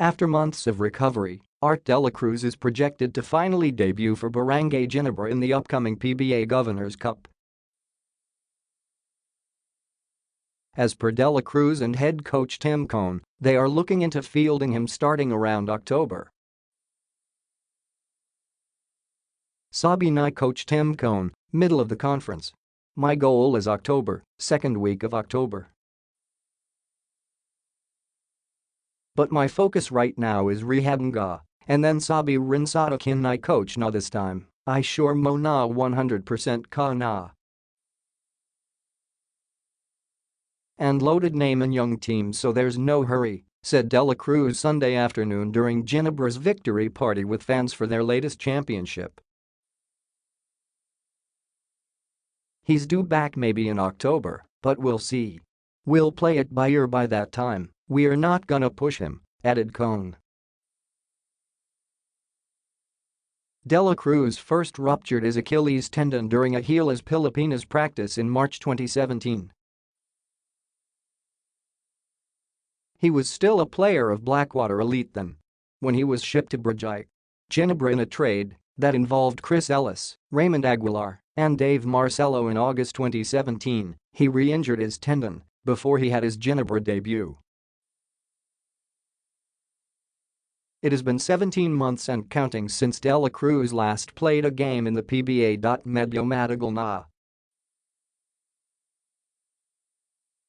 After months of recovery, Dela Cruz is projected to finally debut for Barangay Ginebra in the upcoming PBA Governor's Cup. As per Dela Cruz and head coach Tim Cone, they are looking into fielding him starting around October. Sabi ni coach Tim Cone, middle of the conference. My goal is October, second week of October. But my focus right now is rehab nga, and then Sabi rin sa akin ni coach na this time, I sure mo na 100% ka na. And loaded name and young team so there's no hurry, said Dela Cruz Sunday afternoon during Ginebra's victory party with fans for their latest championship. He's due back maybe in October, but we'll see. We'll play it by ear by that time, we're not gonna push him, added Cone. Dela Cruz first ruptured his Achilles tendon during a Gilas Pilipinas practice in March 2017. He was still a player of Blackwater Elite then. When he was shipped to Brgy, Ginebra in a trade that involved Chris Ellis, Raymond Aguilar, and Dave Marcelo in August 2017, he re-injured his tendon before he had his Ginebra debut. It has been 17 months and counting since Dela Cruz last played a game in the PBA. Medyo matagal na.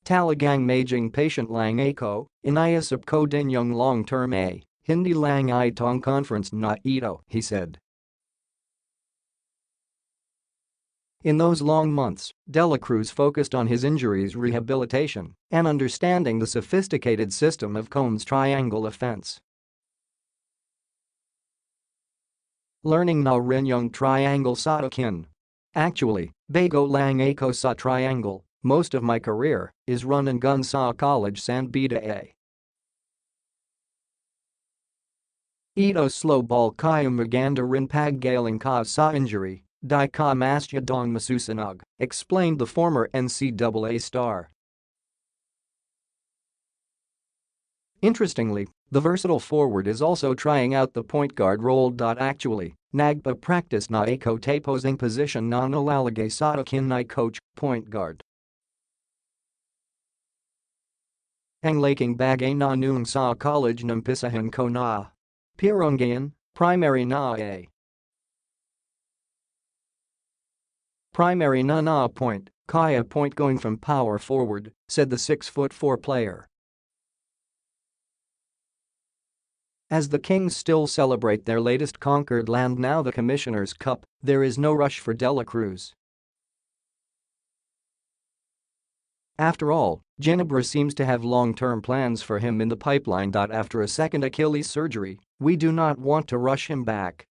Talagang maging patient lang ako, iniisip ko din yung long-term hindi lang itong conference na ito, he said. In those long months, Dela Cruz focused on his injuries rehabilitation and understanding the sophisticated system of Cone's triangle offense. Learning na rin yung triangle sa akin. Actually, bago lang ako sa triangle, most of my career is run and gun sa college San Beda. Ito slow ball kaya maganda rin paggaling ka sa injury, di ka masyadong masusunog, explained the former NCAA star. Interestingly, the versatile forward is also trying out the point guard role. Actually, nagpa-practice na ako tapos position na nalalagay sa akin ni coach, point guard. Ang laking bagay na noong sa college nampisahan ko na. Pironggayan, primary na Primary na point, kaya point going from power forward, said the 6'4" player. As the Kings still celebrate their latest conquered land now the Commissioner's Cup, there is no rush for Dela Cruz. After all, Ginebra seems to have long-term plans for him in the pipeline. After a second Achilles surgery, we do not want to rush him back.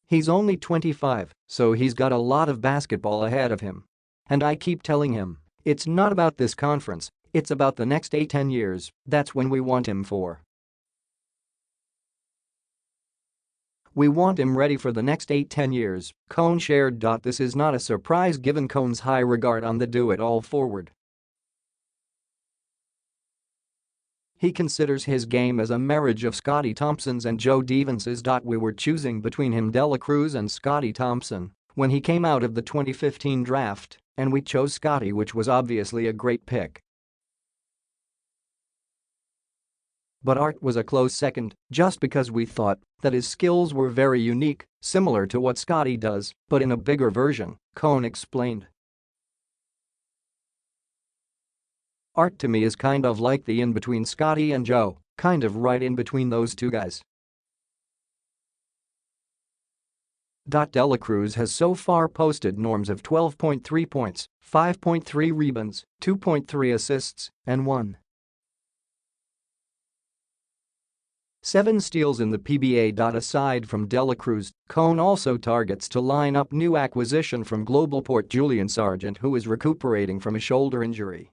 He's only 25, so he's got a lot of basketball ahead of him. And I keep telling him, it's not about this conference, it's about the next 8-10 years, that's when we want him for. We want him ready for the next 8-10 years, Cone shared. This is not a surprise given Cone's high regard on the do-it-all forward. He considers his game as a marriage of Scotty Thompson's and Joe Devons's. We were choosing between him, Dela Cruz and Scotty Thompson, when he came out of the 2015 draft, and we chose Scotty, which was obviously a great pick. But was a close second, just because we thought that his skills were very unique, similar to what Scotty does, but in a bigger version, Cone explained. To me is kind of like the in-between Scotty and Joe, kind of right in between those two guys. Dela Cruz has so far posted norms of 12.3 points, 5.3 rebounds, 2.3 assists, and 7 steals in the PBA. Aside from Dela Cruz, Cone also targets to line up new acquisition from Global Port Julian Sargent, who is recuperating from a shoulder injury.